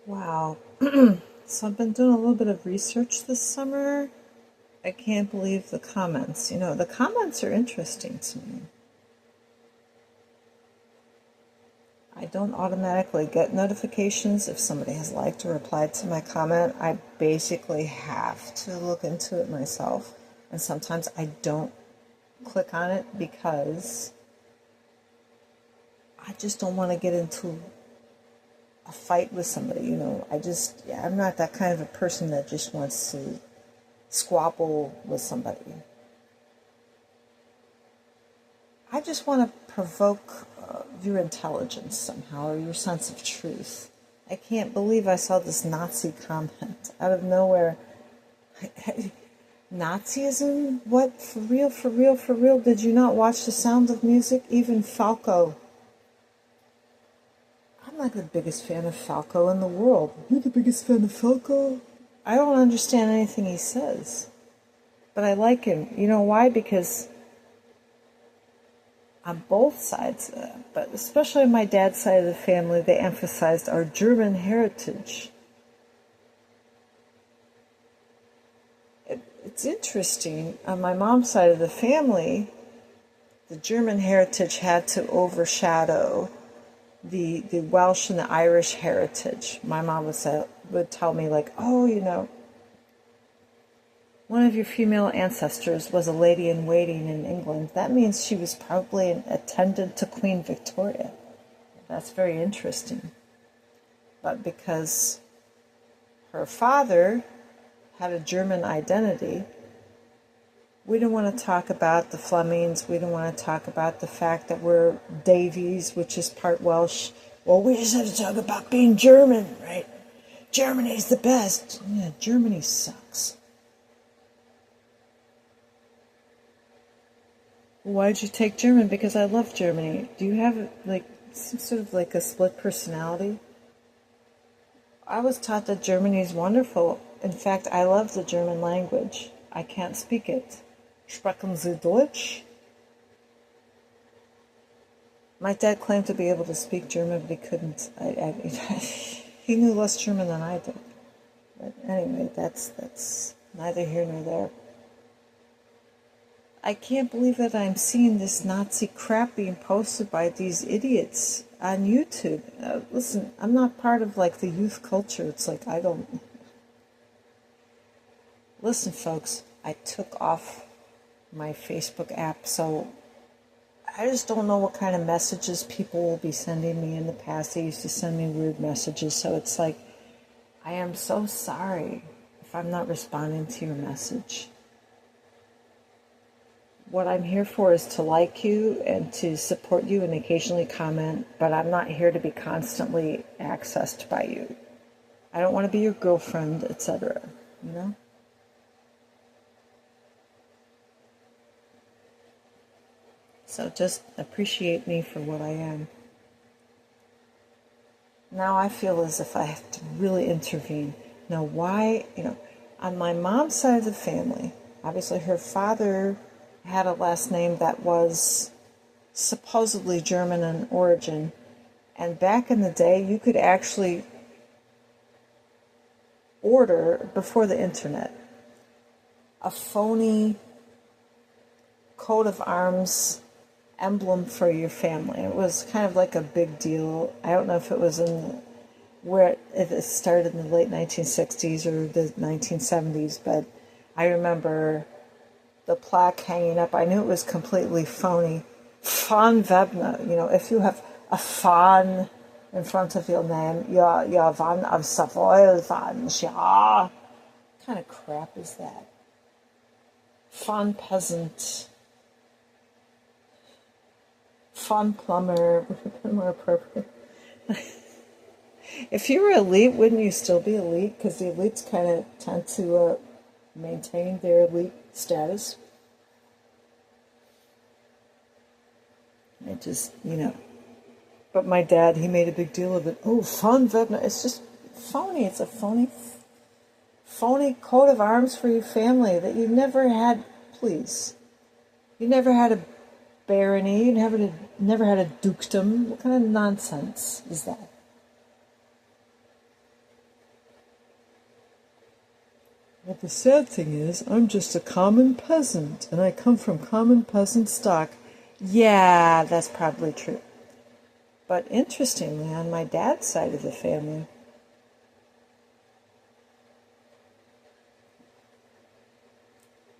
Wow. So I've been doing a little bit of research this summer. I can't believe the comments. The comments are interesting to me. I don't automatically get notifications if somebody has liked or replied to my comment. I basically have to look into it myself. And sometimes I don't click on it because I just don't want to get into a fight with somebody. I'm not that kind of a person that just wants to squabble with somebody. I just want to provoke your intelligence somehow, or your sense of truth. I can't believe I saw this Nazi comment out of nowhere. Nazism? What? For real, for real, for real? Did you not watch The Sound of Music? Even Falco. I'm not the biggest fan of Falco in the world. You're the biggest fan of Falco? I don't understand anything he says. But I like him. You know why? Because on both sides, but especially on my dad's side of the family, they emphasized our German heritage. It's interesting. On my mom's side of the family, the German heritage had to overshadow the Welsh and the Irish heritage. My mom would tell me, like, oh, one of your female ancestors was a lady-in-waiting in England. That means she was probably an attendant to Queen Victoria. That's very interesting. But because her father had a German identity, we don't want to talk about the Flemings. We don't want to talk about the fact that we're Davies, which is part Welsh. Well, we just have to talk about being German, right? Germany's the best. Yeah, Germany sucks. Why'd you take German? Because I love Germany. Do you have some sort of a split personality? I was taught that Germany is wonderful. In fact, I love the German language. I can't speak it. Sprechen Sie Deutsch? My dad claimed to be able to speak German, but he couldn't. He knew less German than I did. But anyway, that's neither here nor there. I can't believe that I'm seeing this Nazi crap being posted by these idiots on YouTube. Listen, I'm not part of the youth culture. It's I don't... Listen, folks, I took off my Facebook app, so I just don't know what kind of messages people will be sending me. In the past, they used to send me weird messages, so it's I am so sorry if I'm not responding to your message. What I'm here for is to like you and to support you and occasionally comment, but I'm not here to be constantly accessed by you. I don't want to be your girlfriend, etc. So just appreciate me for what I am. Now I feel as if I have to really intervene. Now why, on my mom's side of the family, obviously her father had a last name that was supposedly German in origin. And back in the day, you could actually order, before the internet, a phony coat of arms emblem for your family. It was kind of like a big deal. I don't know if it was if it started in the late 1960s or the 1970s, but I remember the plaque hanging up. I knew it was completely phony. Von Webner, if you have a von in front of your name, you're von of Savoy, von, yeah. What kind of crap is that? Von peasant. Von plumber would have been more appropriate. If you were elite, wouldn't you still be elite? Because the elites kind of tend to maintain their elite status. It just, But my dad, he made a big deal of it. Oh, von Webner. It's just phony. It's a phony coat of arms for your family that you never had, please. You never had a barony. You never had a dukedom. What kind of nonsense is that? But the sad thing is, I'm just a common peasant, and I come from common peasant stock. Yeah, that's probably true. But interestingly, on my dad's side of the family,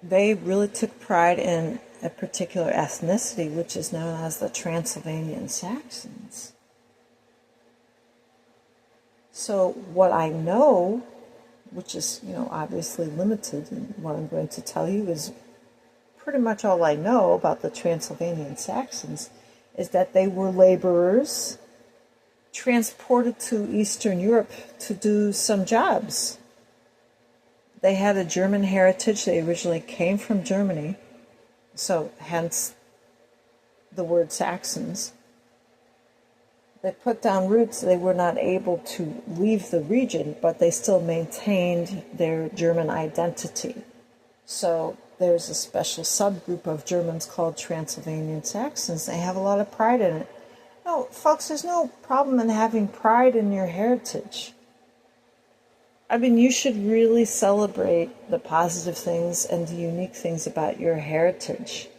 they really took pride in a particular ethnicity, which is known as the Transylvanian Saxons. So what I know, which is, obviously limited, and what I'm going to tell you is pretty much all I know about the Transylvanian Saxons, is that they were laborers transported to Eastern Europe to do some jobs. They had a German heritage. They originally came from Germany, so hence the word Saxons. They put down roots. They were not able to leave the region, but they still maintained their German identity. So there's a special subgroup of Germans called Transylvanian Saxons. They have a lot of pride in it. No, folks, there's no problem in having pride in your heritage. I mean, you should really celebrate the positive things and the unique things about your heritage.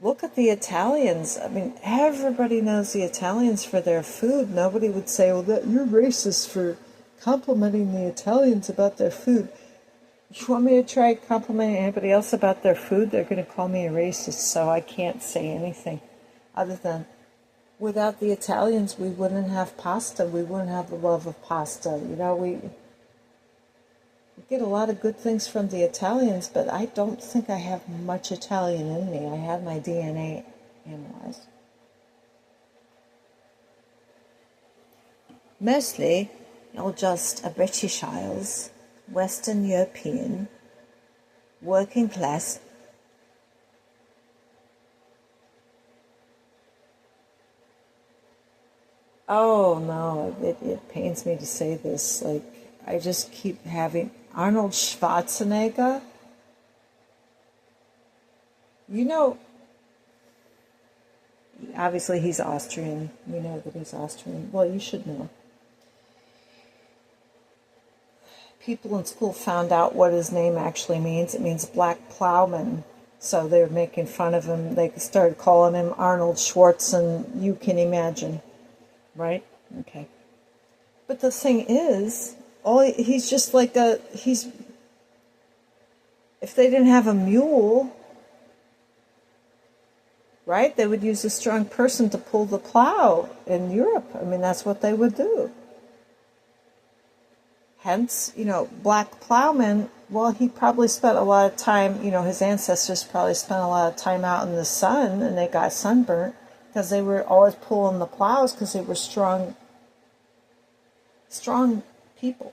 Look at the Italians. I mean, everybody knows the Italians for their food. Nobody would say, well, that you're racist for complimenting the Italians about their food. You want me to try complimenting anybody else about their food? They're going to call me a racist, so I can't say anything other than, without the Italians, we wouldn't have pasta. We wouldn't have the love of pasta. We get a lot of good things from the Italians, but I don't think I have much Italian in me. I had my DNA analyzed. Mostly, you're just a British Isles, Western European, working class. Oh no, it pains me to say this. Like, I just keep having Arnold Schwarzenegger. Obviously he's Austrian. We know that he's Austrian. Well, you should know. People in school found out what his name actually means. It means black plowman. So they were making fun of him. They started calling him Arnold Schwartz, and you can imagine. Right? Okay. But the thing is, he's just like if they didn't have a mule, right, they would use a strong person to pull the plow in Europe. I mean, that's what they would do. Hence, black plowman, well, he probably spent a lot of time, his ancestors probably spent a lot of time out in the sun, and they got sunburnt because they were always pulling the plows because they were strong people.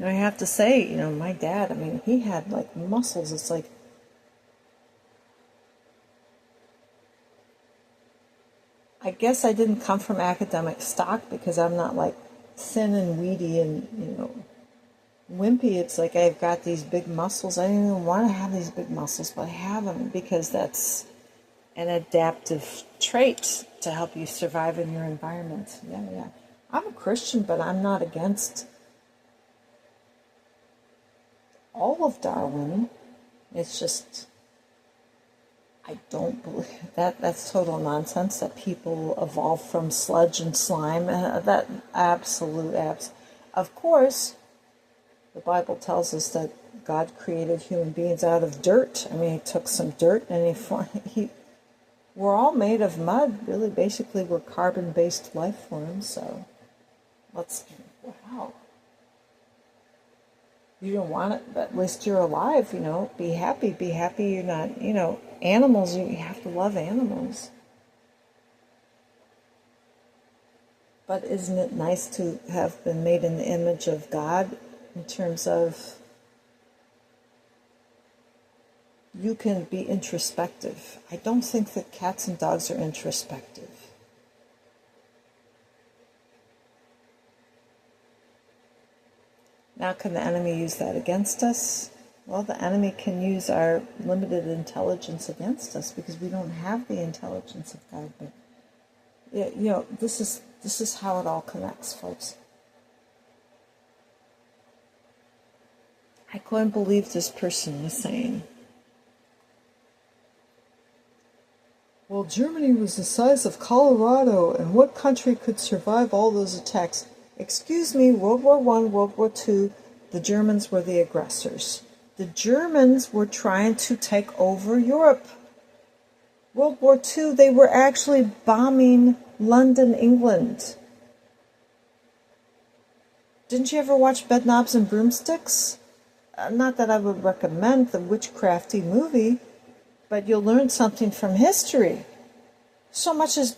I have to say, my dad, I mean, he had like muscles. It's like, I guess I didn't come from academic stock because I'm not like thin and weedy and, wimpy. It's like I've got these big muscles. I didn't even want to have these big muscles, but I have them because that's an adaptive trait to help you survive in your environment. Yeah. I'm a Christian, but I'm not against all of Darwin. It's just, I don't believe that's total nonsense that people evolve from sludge and slime. That absolute abs. Of course, the Bible tells us that God created human beings out of dirt. I mean, he took some dirt and we're all made of mud. Really, basically, we're carbon-based life forms. So, wow. You don't want it, but at least you're alive, Be happy. Be happy you're not, animals, you have to love animals. But isn't it nice to have been made in the image of God in terms of you can be introspective? I don't think that cats and dogs are introspective. Now, can the enemy use that against us? Well, the enemy can use our limited intelligence against us because we don't have the intelligence of God. But this is This is how it all connects, folks. I couldn't believe this person was saying, well, Germany was the size of Colorado, and what country could survive all those attacks? Excuse me, World War I, World War II, the Germans were the aggressors. The Germans were trying to take over Europe. World War II, they were actually bombing London, England. Didn't you ever watch Bedknobs and Broomsticks? Not that I would recommend the witchcrafty movie, but you'll learn something from history. So much as...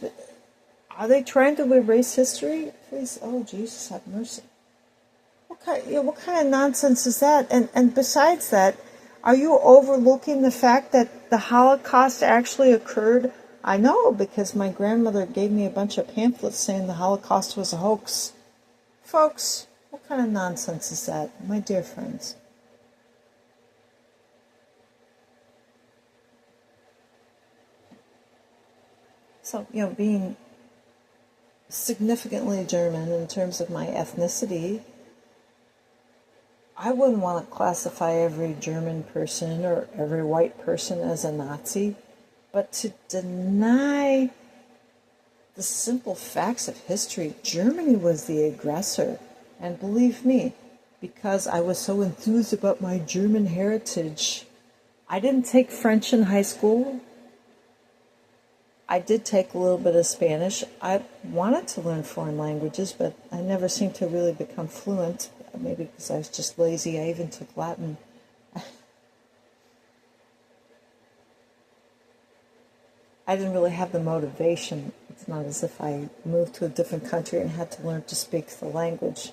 Are they trying to erase history? Please, oh, Jesus, have mercy. What kind of nonsense is that? And besides that, are you overlooking the fact that the Holocaust actually occurred? I know, because my grandmother gave me a bunch of pamphlets saying the Holocaust was a hoax. Folks, what kind of nonsense is that, my dear friends? So, being significantly German in terms of my ethnicity, I wouldn't want to classify every German person or every white person as a Nazi, but to deny the simple facts of history, Germany was the aggressor. And believe me, because I was so enthused about my German heritage, I didn't take French in high school. I did take a little bit of Spanish. I wanted to learn foreign languages, but I never seemed to really become fluent. Maybe because I was just lazy. I even took Latin. I didn't really have the motivation. It's not as if I moved to a different country and had to learn to speak the language.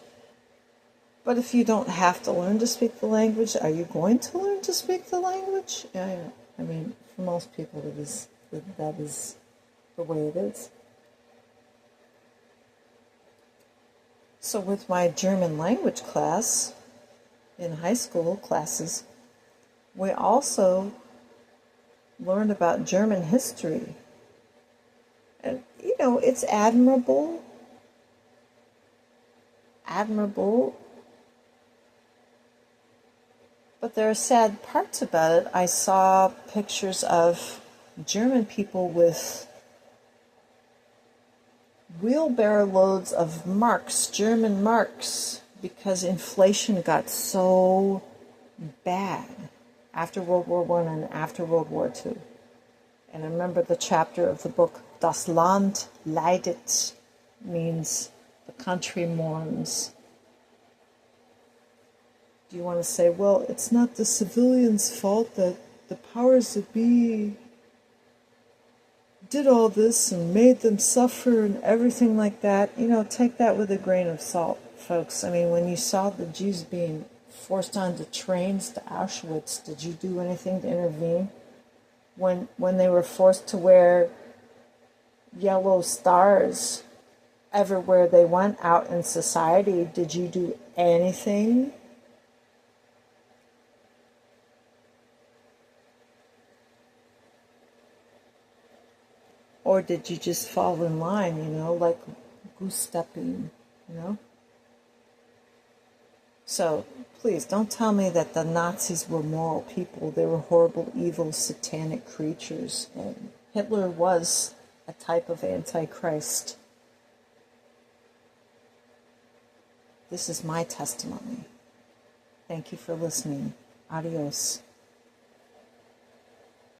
But if you don't have to learn to speak the language, are you going to learn to speak the language? Yeah. I mean, for most people, that is the way it is. So with my German language class in high school classes, we also learned about German history. And, it's admirable, but there are sad parts about it. I saw pictures of German people with wheelbarrow loads of marks, German marks, because inflation got so bad after World War I and after World War II. And I remember the chapter of the book, Das Land leidet, means the country mourns. Do you want to say, well, it's not the civilians' fault that the powers that be did all this and made them suffer and everything like that? Take that with a grain of salt, folks. I mean, when you saw the Jews being forced onto trains to Auschwitz, did you do anything to intervene? When they were forced to wear yellow stars everywhere they went out in society, did you do anything? Or did you just fall in line, like goose stepping, So, please, don't tell me that the Nazis were moral people. They were horrible, evil, satanic creatures. And Hitler was a type of Antichrist. This is my testimony. Thank you for listening. Adios.